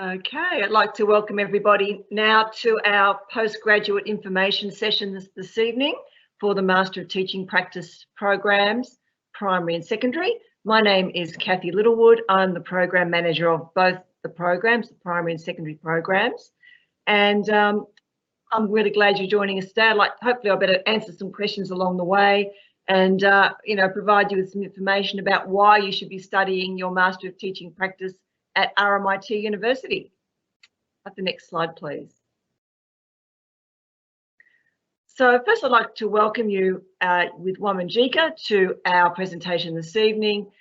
Okay, I'd like to welcome everybody now to our postgraduate information session this evening for the Master of Teaching Practice programs, primary and secondary. My name is Kathy Littlewood. I'm the program manager of both the programs, the primary and secondary programs. And I'm really glad you're joining us today. Hopefully I'll better answer some questions along the way and provide you with some information about why you should be studying your Master of Teaching Practice at RMIT University. At the next slide, please. So first I'd like to welcome you with Wamanjika to our presentation this evening.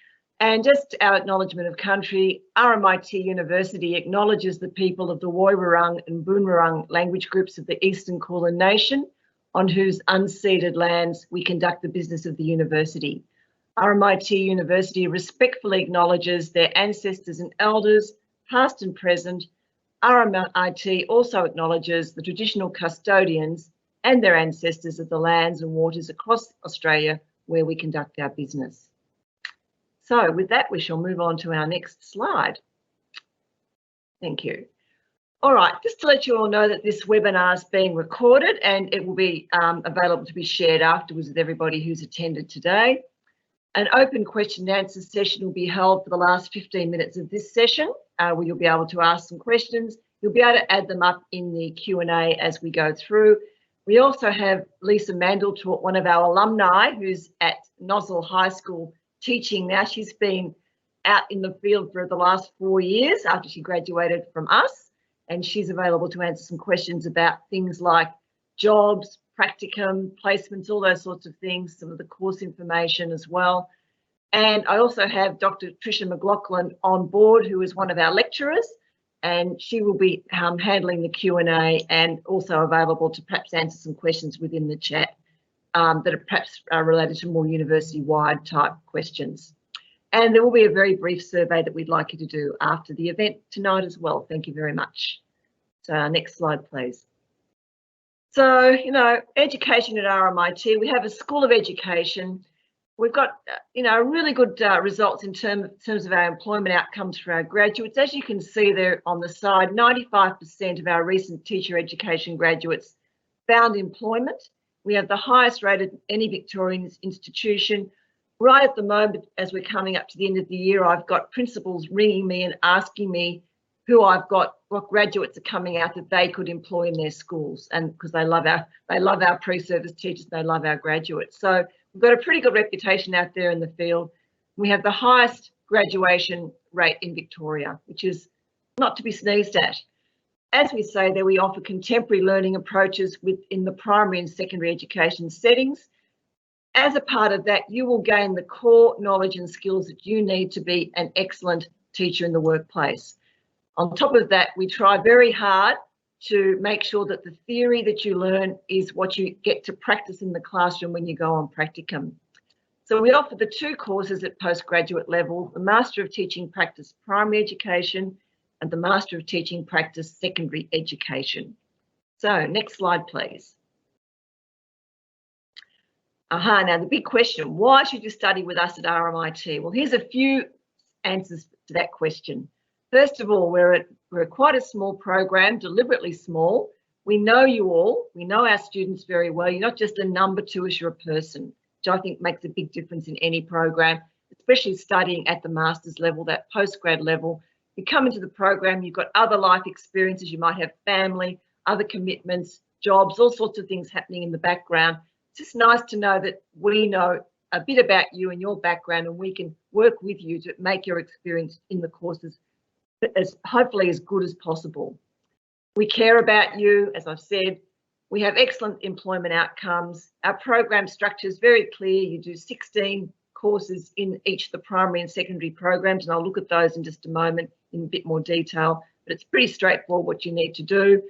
And just our acknowledgement of country, RMIT University acknowledges the people of the Woiwurrung and Boonwurrung language groups of the Eastern Kulin Nation, on whose unceded lands we conduct the business of the university. RMIT University respectfully acknowledges their ancestors and elders, past and present. RMIT also acknowledges the traditional custodians and their ancestors of the lands and waters across Australia where we conduct our business. So with that, we shall move on to our next slide. Thank you. All right, just to let you all know that this webinar is being recorded and it will be available to be shared afterwards with everybody who's attended today. An open question and answer session will be held for the last 15 minutes of this session, where you'll be able to ask some questions. You'll be able to add them up in the Q&A as we go through. We also have Lisa Mandel, one of our alumni, who's at Nozzle High School teaching now. She's been out in the field for the last 4 years after she graduated from us, and she's available to answer some questions about things like jobs, practicum, placements, all those sorts of things, some of the course information as well. And I also have Dr. Tricia McLaughlin on board, who is one of our lecturers, and she will be handling the Q&A and also available to perhaps answer some questions within the chat that are perhaps related to more university-wide type questions. And there will be a very brief survey that we'd like you to do after the event tonight as well. Thank you very much. So next slide, please. So, education at RMIT, we have a School of Education. We've got, really good results in terms of our employment outcomes for our graduates. As you can see there on the side, 95% of our recent teacher education graduates found employment. We have the highest rated of any Victorian institution. Right at the moment, as we're coming up to the end of the year, I've got principals ringing me and asking me who I've got, what graduates are coming out that they could employ in their schools, and because they love our pre-service teachers, they love our graduates. So we've got a pretty good reputation out there in the field. We have the highest graduation rate in Victoria, which is not to be sneezed at. As we say there, we offer contemporary learning approaches within the primary and secondary education settings. As a part of that, you will gain the core knowledge and skills that you need to be an excellent teacher in the workplace. On top of that, we try very hard to make sure that the theory that you learn is what you get to practice in the classroom when you go on practicum. So we offer the 2 courses at postgraduate level, the Master of Teaching Practice Primary Education and the Master of Teaching Practice Secondary Education. So next slide, please. Now the big question, why should you study with us at RMIT? Well, here's a few answers to that question. First of all, we're quite a small program, deliberately small. We know you all, we know our students very well. You're not just a number to us, you're a person, which I think makes a big difference in any program, especially studying at the master's level, that postgrad level. You come into the program, you've got other life experiences, you might have family, other commitments, jobs, all sorts of things happening in the background. It's just nice to know that we know a bit about you and your background, and we can work with you to make your experience in the courses hopefully as good as possible. We care about you, as I've said. We have excellent employment outcomes. Our program structure is very clear. You do 16 courses in each of the primary and secondary programs, and I'll look at those in just a moment in a bit more detail, but it's pretty straightforward what you need to do.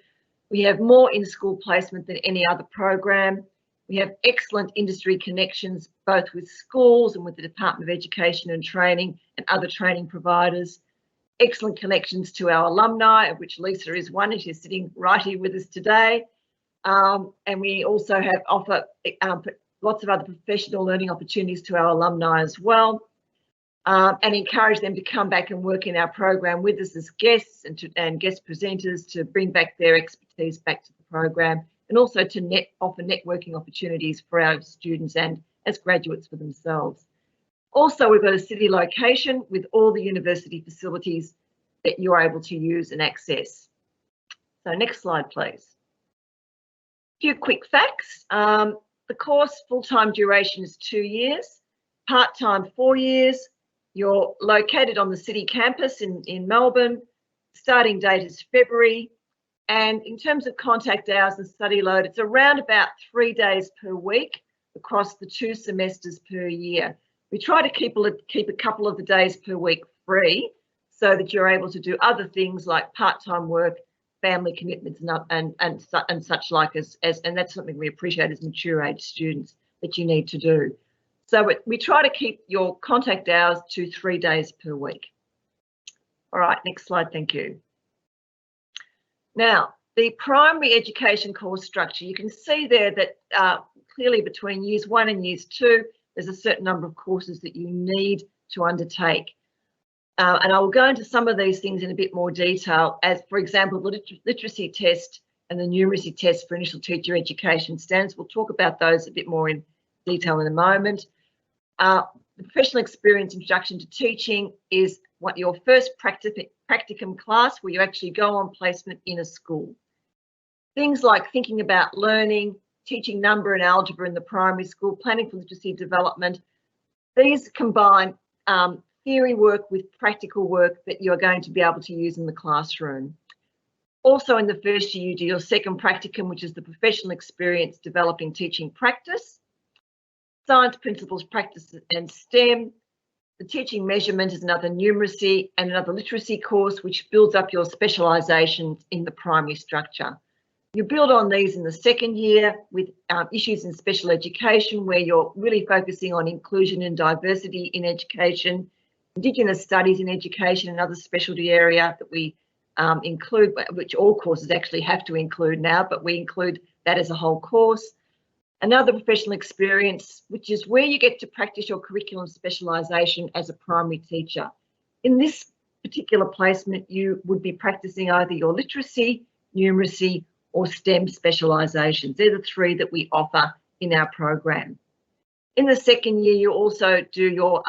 We have more in-school placement than any other program. We have excellent industry connections, both with schools and with the Department of Education and Training and other training providers. Excellent connections to our alumni, of which Lisa is one, and she's sitting right here with us today. And we also offer lots of other professional learning opportunities to our alumni as well. and encourage them to come back and work in our program with us as guests and guest presenters to bring back their expertise back to the program, and also to offer networking opportunities for our students and as graduates for themselves. Also, we've got a city location with all the university facilities that you're able to use and access. So next slide, please. A few quick facts. The course full-time duration is 2 years, part-time 4 years. You're located on the city campus in Melbourne. Starting date is February. And in terms of contact hours and study load, it's around about 3 days per week across the 2 semesters per year. We try to keep a couple of the days per week free so that you're able to do other things like part-time work, family commitments, and such like and that's something we appreciate as mature age students that you need to do. So we try to keep your contact hours to 3 days per week. All right, next slide, thank you. Now, the primary education course structure, you can see there that clearly between years 1 and years 2, there's a certain number of courses that you need to undertake. And I will go into some of these things in a bit more detail, as for example, the literacy test and the numeracy test for initial teacher education standards. We'll talk about those a bit more in detail in a moment. The professional experience introduction to teaching is what your first practicum class where you actually go on placement in a school. Things like thinking about learning, teaching number and algebra in the primary school, planning for literacy development. These combine theory work with practical work that you're going to be able to use in the classroom. Also in the first year, you do your second practicum, which is the professional experience developing teaching practice, science principles, practice and STEM. The teaching measurement is another numeracy and another literacy course, which builds up your specialisations in the primary structure. You build on these in the second year with issues in special education, where you're really focusing on inclusion and diversity in education, Indigenous studies in education, another specialty area that we include, which all courses actually have to include now, but we include that as a whole course. Another professional experience, which is where you get to practice your curriculum specialisation as a primary teacher. In this particular placement, you would be practicing either your literacy, numeracy, or STEM specialisations. They're the 3 that we offer in our program. In the second year, you also do your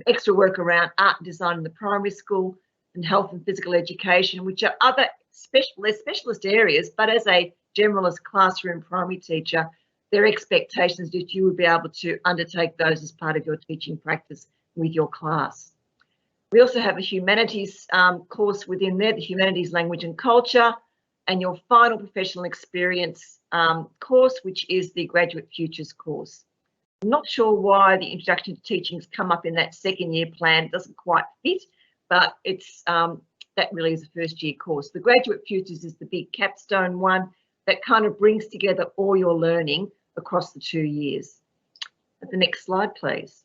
extra work around art and design in the primary school and health and physical education, which are other specialist areas, but as a generalist classroom primary teacher, their expectations that you would be able to undertake those as part of your teaching practice with your class. We also have a humanities course within there, the humanities, language and culture, and your final professional experience course, which is the graduate futures course. I'm not sure why the introduction to teaching's come up in that second year plan. It doesn't quite fit, but it's that really is a first year course. The graduate futures is the big capstone one that kind of brings together all your learning across the 2 years. At the next slide, please.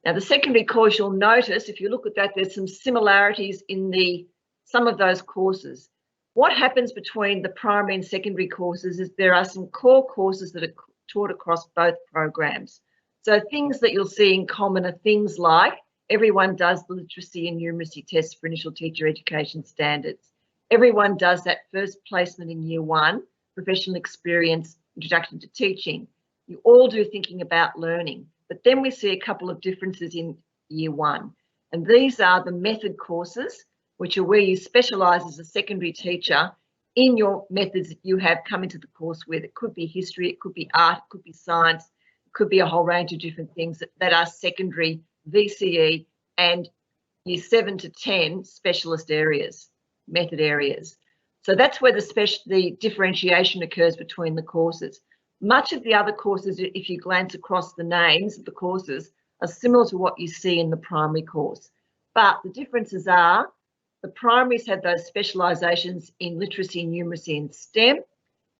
Now, the secondary course, you'll notice, if you look at that, there's some similarities in some of those courses. What happens between the primary and secondary courses is there are some core courses that are taught across both programs. So things that you'll see in common are things like everyone does the literacy and numeracy tests for initial teacher education standards. Everyone does that first placement in year 1, professional experience, introduction to teaching. You all do thinking about learning, but then we see a couple of differences in year 1. And these are the method courses, which are where you specialise as a secondary teacher in your methods that you have come into the course with. It could be history, it could be art, it could be science, it could be a whole range of different things that are secondary, VCE, and year 7 to 10 specialist areas, method areas. So that's where the differentiation occurs between the courses. Much of the other courses, if you glance across the names of the courses, are similar to what you see in the primary course. But the differences are the primaries have those specialisations in literacy, numeracy and STEM.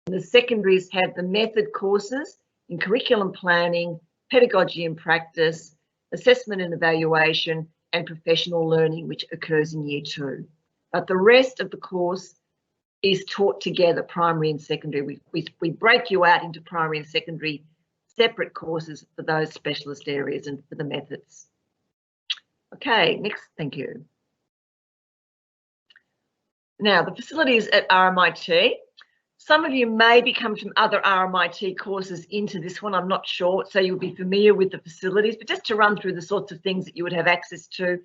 And the secondaries have the method courses in curriculum planning, pedagogy and practice, assessment and evaluation, and professional learning, which occurs in year 2. But the rest of the course is taught together, primary and secondary. We break you out into primary and secondary separate courses for those specialist areas and for the methods. Okay, next, thank you. Now, the facilities at RMIT. Some of you may be coming from other RMIT courses into this one, I'm not sure, so you'll be familiar with the facilities, but just to run through the sorts of things that you would have access to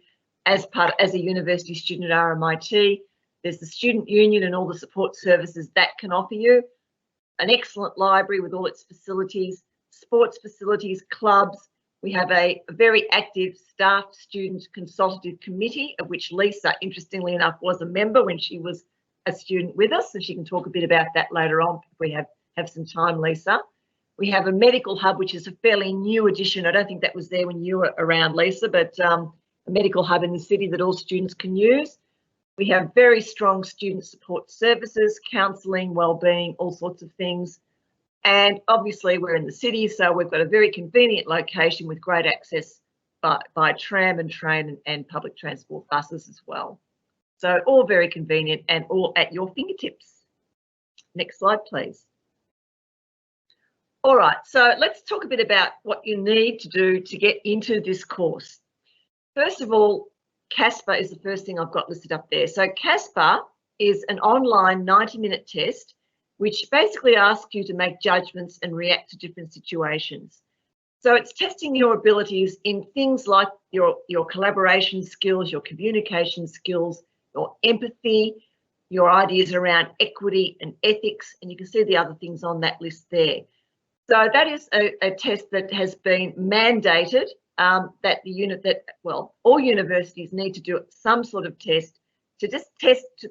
as a university student at RMIT. There's the student union and all the support services that can offer you, an excellent library with all its facilities, sports facilities, clubs. We have a very active staff student consultative committee, of which Lisa, interestingly enough, was a member when she was a student with us, and she can talk a bit about that later on if we have some time, Lisa. We have a medical hub, which is a fairly new addition. I don't think that was there when you were around, Lisa, but a medical hub in the city that all students can use. We have very strong student support services, counselling, wellbeing, all sorts of things. And obviously we're in the city, so we've got a very convenient location with great access by tram and train and public transport buses as well. So all very convenient and all at your fingertips. Next slide, please. All right, so let's talk a bit about what you need to do to get into this course. First of all, CASPER is the first thing I've got listed up there. So CASPER is an online 90-minute test which basically asks you to make judgments and react to different situations. So it's testing your abilities in things like your collaboration skills, your communication skills, your empathy, your ideas around equity and ethics, and you can see the other things on that list there. So that is a test that has been mandated all universities need to do some sort of test to just test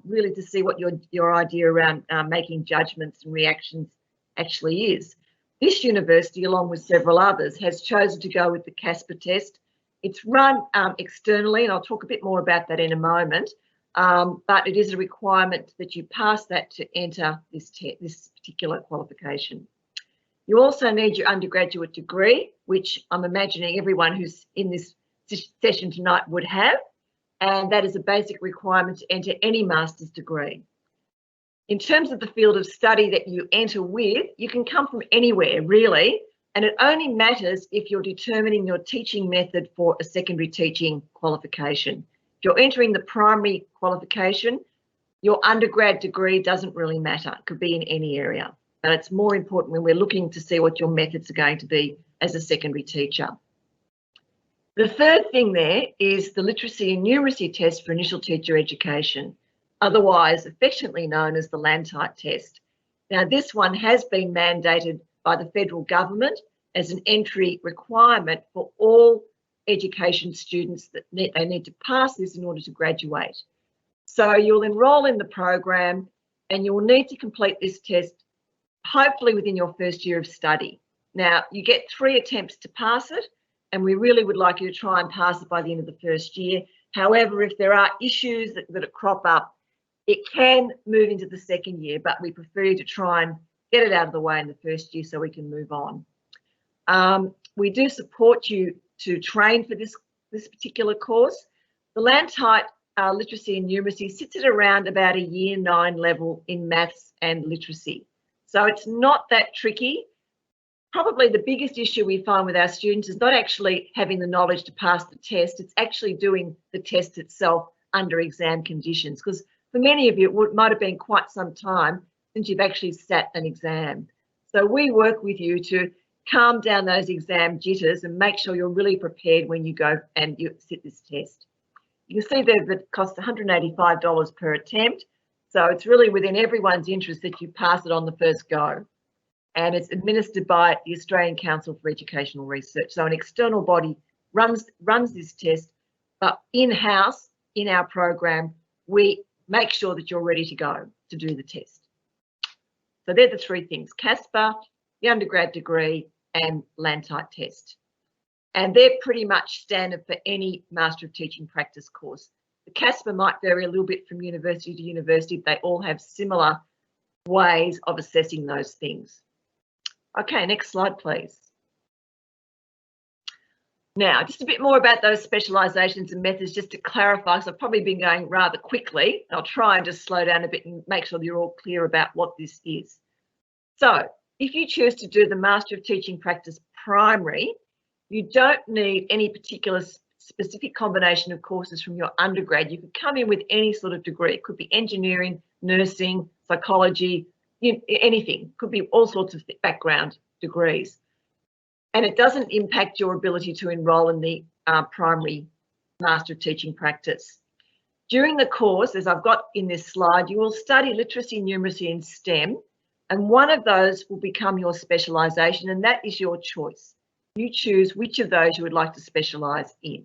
really to see what your idea around making judgments and reactions actually is. This university, along with several others, has chosen to go with the CASPER test. It's run externally, and I'll talk a bit more about that in a moment, but it is a requirement that you pass that to enter this particular qualification. You also need your undergraduate degree, which I'm imagining everyone who's in this session tonight would have, and that is a basic requirement to enter any master's degree. In terms of the field of study that you enter with, you can come from anywhere really, and it only matters if you're determining your teaching method for a secondary teaching qualification. If you're entering the primary qualification, your undergrad degree doesn't really matter. It could be in any area, but it's more important when we're looking to see what your methods are going to be as a secondary teacher. The third thing there is the literacy and numeracy test for initial teacher education, otherwise affectionately known as the Landtite test. Now, this one has been mandated by the federal government as an entry requirement for all education students that they need to pass this in order to graduate. So you'll enrol in the program and you'll need to complete this test hopefully within your first year of study. Now, you get 3 attempts to pass it, and we really would like you to try and pass it by the end of the first year. However, if there are issues that crop up, it can move into the second year, but we prefer you to try and get it out of the way in the first year so we can move on. We do support you to train for this particular course. The Landtite literacy and numeracy sits at around about a year 9 level in maths and literacy. So it's not that tricky. Probably the biggest issue we find with our students is not actually having the knowledge to pass the test, it's actually doing the test itself under exam conditions, because for many of you it might have been quite some time since you've actually sat an exam. So we work with you to calm down those exam jitters and make sure you're really prepared when you go and you sit this test. You can see there that it costs $185 per attempt, so it's really within everyone's interest that you pass it on the first go. And it's administered by the Australian Council for Educational Research. So an external body runs this test, but in-house, in our program, we make sure that you're ready to go to do the test. So they're the 3 things: CASPER, the undergrad degree, and Landtite test. And they're pretty much standard for any Master of Teaching Practice course. The CASPER might vary a little bit from university to university, but they all have similar ways of assessing those things. Okay, next slide, please. Now, just a bit more about those specialisations and methods, just to clarify, so I've probably been going rather quickly. I'll try and just slow down a bit and make sure that you're all clear about what this is. So, If you choose to do the Master of Teaching Practice Primary, you don't need any particular specific combination of courses from your undergrad. You could come in with any sort of degree. It could be engineering, nursing, psychology, anything. Could be all sorts of background degrees. And it doesn't impact your ability to enrol in the primary Master of Teaching Practice. During the course, as I've got in this slide, you will study literacy, numeracy and STEM, and one of those will become your specialisation, and that is your choice. You choose which of those you would like to specialise in.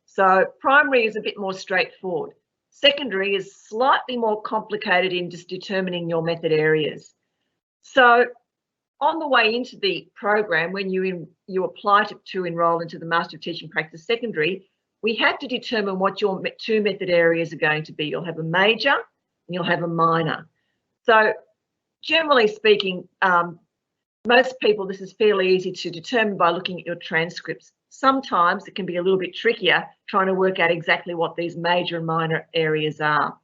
So primary is a bit more straightforward. Secondary is slightly more complicated in just determining your method areas. So on the way into the program, when you apply to enrol into the Master of Teaching Practice Secondary, we have to determine what your two method areas are going to be. You'll have a major and you'll have a minor. So generally speaking, most people, this is fairly easy to determine by looking at your transcripts. Sometimes it can be a little bit trickier trying to work out exactly what these major and minor areas are.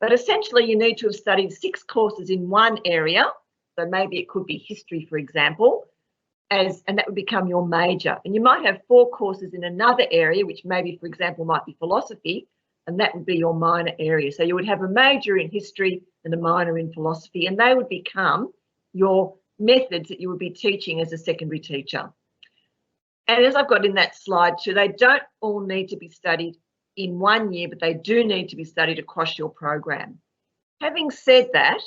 But essentially you need to have studied 6 courses in one area. So maybe it could be history, for example, and that would become your major. And you might have 4 courses in another area, which maybe, for example, might be philosophy, and that would be your minor area. So you would have a major in history and a minor in philosophy, and they would become your methods that you would be teaching as a secondary teacher. And as I've got in that slide too, they don't all need to be studied in 1 year, but they do need to be studied across your program. Having said that,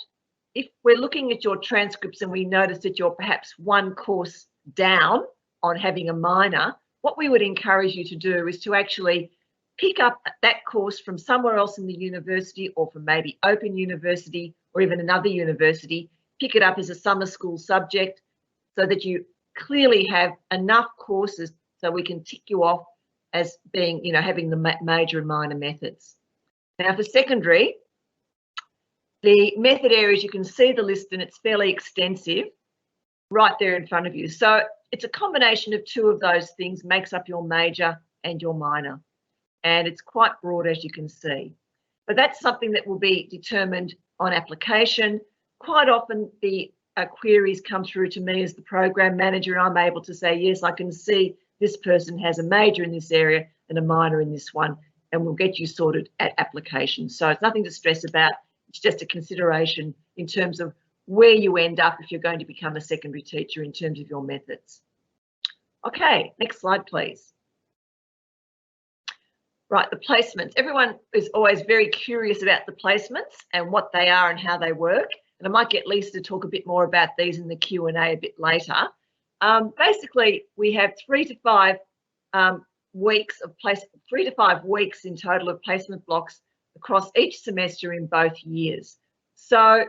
if we're looking at your transcripts and we notice that you're perhaps 1 course down on having a minor, what we would encourage you to do is to actually pick up that course from somewhere else in the university, or from maybe Open University or even another university, pick it up as a summer school subject so that you clearly have enough courses so we can tick you off as being, having the major and minor methods. Now for secondary, the method areas, you can see the list and it's fairly extensive right there in front of you. So it's a combination of 2 of those things makes up your major and your minor. And it's quite broad, as you can see. But that's something that will be determined on application. Quite often the queries come through to me as the program manager, and I'm able to say, yes, I can see this person has a major in this area and a minor in this one, and we'll get you sorted at application. So it's nothing to stress about. It's just a consideration in terms of where you end up if you're going to become a secondary teacher in terms of your methods. Okay, next slide, please. Right, the placements. Everyone is always very curious about the placements and what they are and how they work. And I might get Lisa to talk a bit more about these in the Q&A a bit later. Basically, we have 3 to 5 weeks of 3 to 5 weeks in total of placement blocks across each semester in both years. So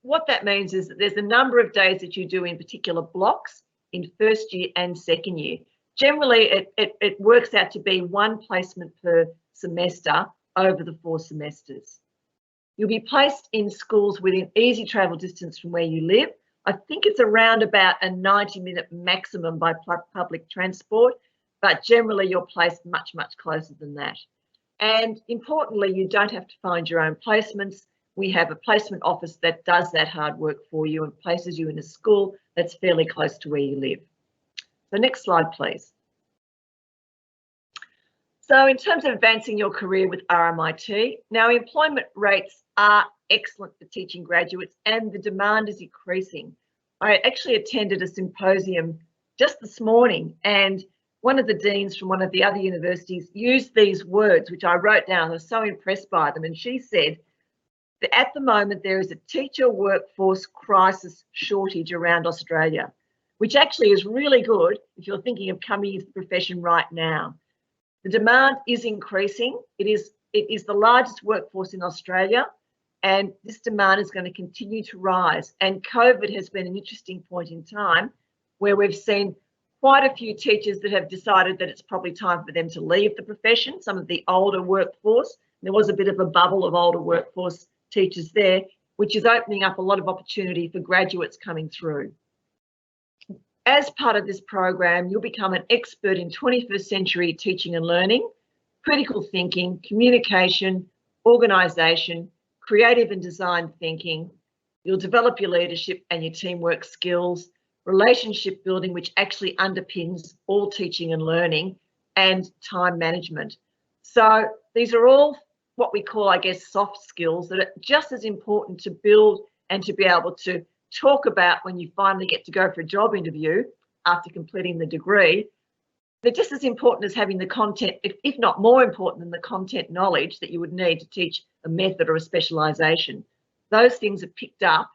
what that means is that there's a number of days that you do in particular blocks in first year and second year. Generally, it works out to be 1 placement per semester over the 4 semesters. You'll be placed in schools within easy travel distance from where you live. I think it's around about a 90-minute maximum by public transport, but generally you're placed much, much closer than that. And importantly, you don't have to find your own placements. We have a placement office that does that hard work for you and places you in a school that's fairly close to where you live. So next slide, please. So in terms of advancing your career with RMIT, now employment rates are excellent for teaching graduates and the demand is increasing. I actually attended a symposium just this morning, and one of the deans from one of the other universities used these words, which I wrote down. I was so impressed by them. And she said that at the moment there is a teacher workforce crisis shortage around Australia, which actually is really good if you're thinking of coming into the profession right now. The demand is increasing. It is the largest workforce in Australia, and this demand is going to continue to rise. And COVID has been an interesting point in time where we've seen quite a few teachers that have decided that it's probably time for them to leave the profession, some of the older workforce. There was a bit of a bubble of older workforce teachers there, which is opening up a lot of opportunity for graduates coming through. As part of this program, you'll become an expert in 21st century teaching and learning, critical thinking, communication, organisation, creative and design thinking, You'll develop your leadership and your teamwork skills, relationship building, which actually underpins all teaching and learning, and time management. So these are all what we call, I guess, soft skills that are just as important to build and to be able to talk about when you finally get to go for a job interview after completing the degree. They're just as important as having the content, if not more important than the content knowledge that you would need to teach a method or a specialisation. Those things are picked up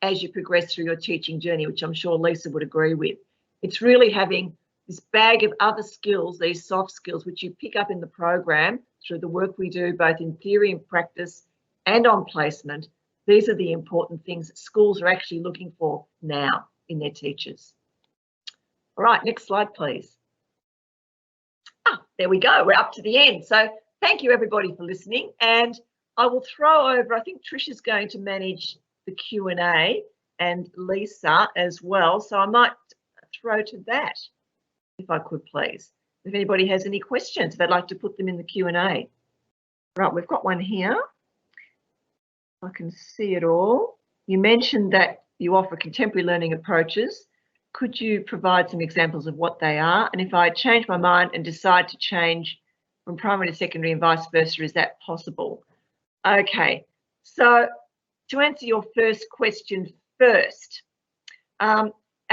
as you progress through your teaching journey, which I'm sure Lisa would agree with. It's really having this bag of other skills, these soft skills, which you pick up in the program through the work we do, both in theory and practice and on placement. These are the important things that schools are actually looking for now in their teachers. All right, next slide, please. There we go, we're up to the end. So thank you everybody for listening, and I will throw over, I think Trisha's going to manage the Q&A and Lisa as well. So I might throw to that, if I could please. If anybody has any questions, they'd like to put them in the Q&A. Right, we've got one here. I can see it all. You mentioned that you offer contemporary learning approaches. Could you provide some examples of what they are? And if I change my mind and decide to change from primary to secondary and vice versa, is that possible? Okay, so to answer your first question first, our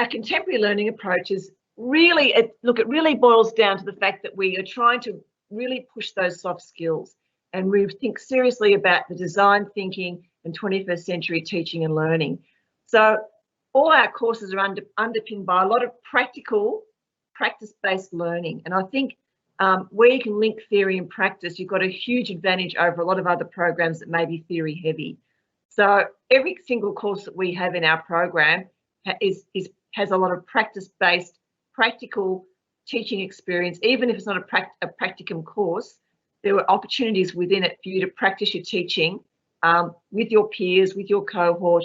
contemporary learning approaches really, it really boils down to the fact that we are trying to really push those soft skills, and we think seriously about the design thinking and 21st century teaching and learning. So all our courses are underpinned by a lot of practical, practice-based learning. And I think where you can link theory and practice, you've got a huge advantage over a lot of other programs that may be theory heavy. So every single course that we have in our program has a lot of practice-based, practical teaching experience. Even if it's not a practicum course, there are opportunities within it for you to practice your teaching with your peers, with your cohort,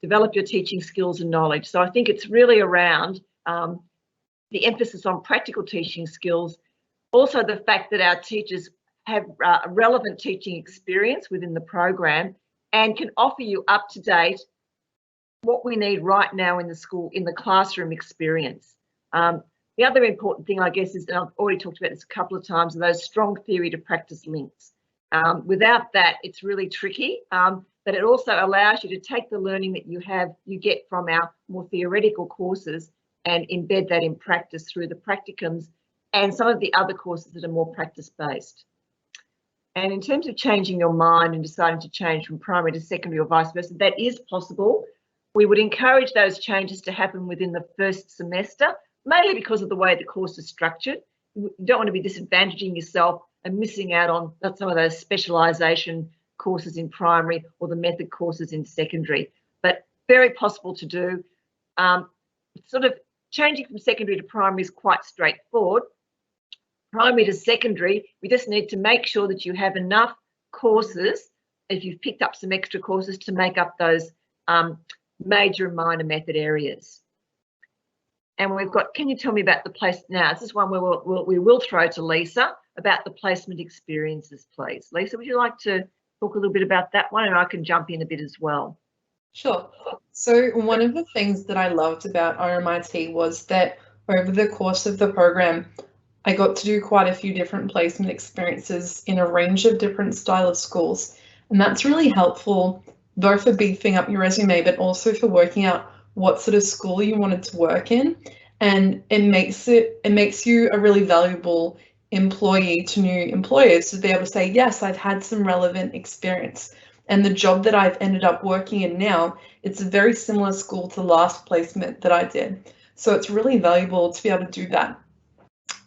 develop your teaching skills and knowledge. So I think it's really around the emphasis on practical teaching skills. Also the fact that our teachers have relevant teaching experience within the program and can offer you up to date what we need right now in the school, in the classroom experience. The other important thing, I guess, is, and I've already talked about this a couple of times, are those strong theory to practice links. Without that, it's really tricky. But it also allows you to take the learning that you get from our more theoretical courses and embed that in practice through the practicums and some of the other courses that are more practice-based. And in terms of changing your mind and deciding to change from primary to secondary or vice versa, that is possible. We would encourage those changes to happen within the first semester, mainly because of the way the course is structured. You don't want to be disadvantaging yourself and missing out on some of those specialisation courses in primary or the method courses in secondary, but very possible to do. Sort of changing from secondary to primary is quite straightforward. Primary to secondary, we just need to make sure that you have enough courses, if you've picked up some extra courses, to make up those major and minor method areas. And we've got, can you tell me about the place now? This is one where we will throw to Lisa about the placement experiences, please. Lisa, would you like to talk a little bit about that one, and I can jump in a bit as well? Sure. So one of the things that I loved about RMIT was that over the course of the program, I got to do quite a few different placement experiences in a range of different style of schools. And that's really helpful, both for beefing up your resume, but also for working out what sort of school you wanted to work in. And it makes you a really valuable employee to new employers to be able to say, yes, I've had some relevant experience. And the job that I've ended up working in now, it's a very similar school to the last placement that I did. So it's really valuable to be able to do that.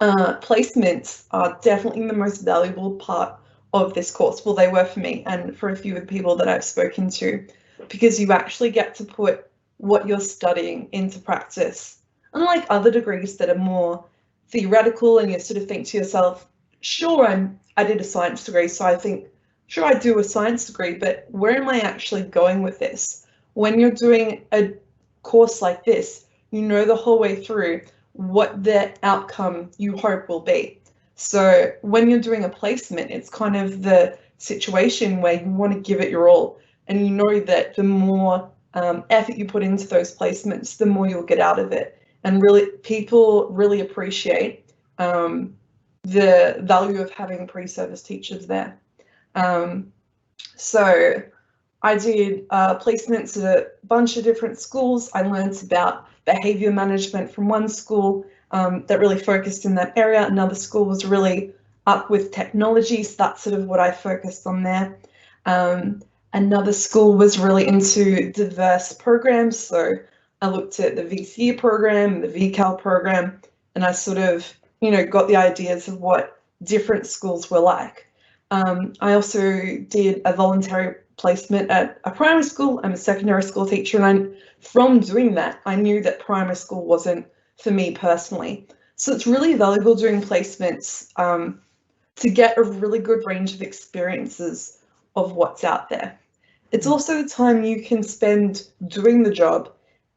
Placements are definitely the most valuable part of this course. Well, they were for me and for a few of the people that I've spoken to, because you actually get to put what you're studying into practice. Unlike other degrees that are more theoretical and you sort of think to yourself, sure, I did a science degree, so I think, sure, I do a science degree, but where am I actually going with this? When you're doing a course like this, you know the whole way through what the outcome you hope will be. So when you're doing a placement, it's kind of the situation where you want to give it your all, and you know that the more effort you put into those placements, the more you'll get out of it. And really, people really appreciate the value of having pre-service teachers there. So I did placements at a bunch of different schools. I learned about behavior management from one school that really focused in that area. Another school was really up with technology, so that's sort of what I focused on there. Another school was really into diverse programs, so I looked at the VCE program, the VCAL program, and I sort of, you know, got the ideas of what different schools were like. I also did a voluntary placement at a primary school. I'm a secondary school teacher, and from doing that, I knew that primary school wasn't for me personally. So it's really valuable doing placements to get a really good range of experiences of what's out there. It's also the time you can spend doing the job,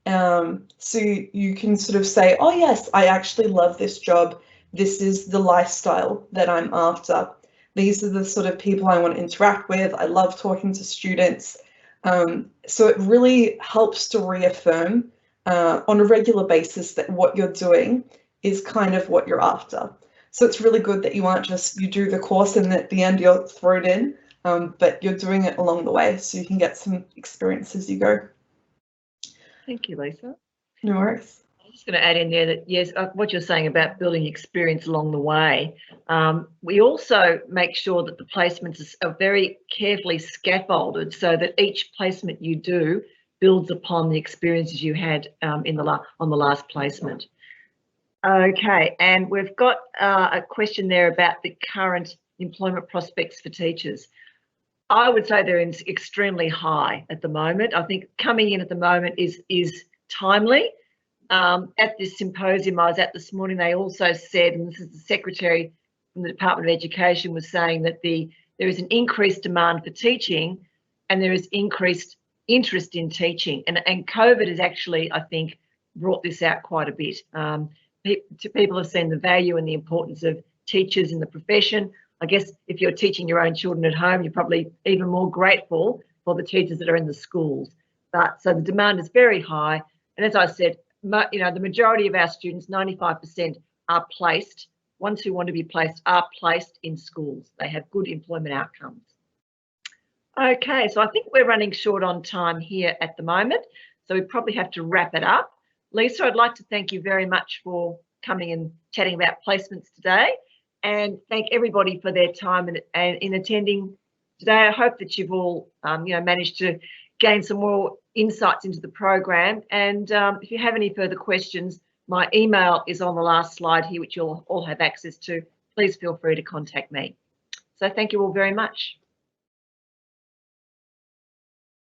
so you can sort of say, oh yes, I actually love this job. This is the lifestyle that I'm after. These are the sort of people I want to interact with. I love talking to students. So it really helps to reaffirm on a regular basis that what you're doing is kind of what you're after. So it's really good that you aren't just, you do the course and at the end you're thrown in, but you're doing it along the way so you can get some experience as you go. Thank you, Lisa. No worries. I'm just going to add in there that, yes, what you're saying about building experience along the way, we also make sure that the placements are very carefully scaffolded so that each placement you do builds upon the experiences you had on the last placement. Okay, and we've got a question there about the current employment prospects for teachers. I would say they're extremely high at the moment. I think coming in at the moment is timely. At this symposium I was at this morning, they also said, and this is the Secretary from the Department of Education was saying, that there is an increased demand for teaching and there is increased interest in teaching. And COVID has actually, I think, brought this out quite a bit. People have seen the value and the importance of teachers in the profession. I guess if you're teaching your own children at home, you're probably even more grateful for the teachers that are in the schools. But so the demand is very high. And as I said, you know, the majority of our students, 95%, are placed. Ones who want to be placed are placed in schools. They have good employment outcomes. Okay, so I think we're running short on time here at the moment, so we probably have to wrap it up. Lisa, I'd like to thank you very much for coming and chatting about placements today, and thank everybody for their time and in attending today. I hope that you've all you know, managed to gain some more insights into the program. And if you have any further questions, my email is on the last slide here, which you'll all have access to. Please feel free to contact me. So thank you all very much.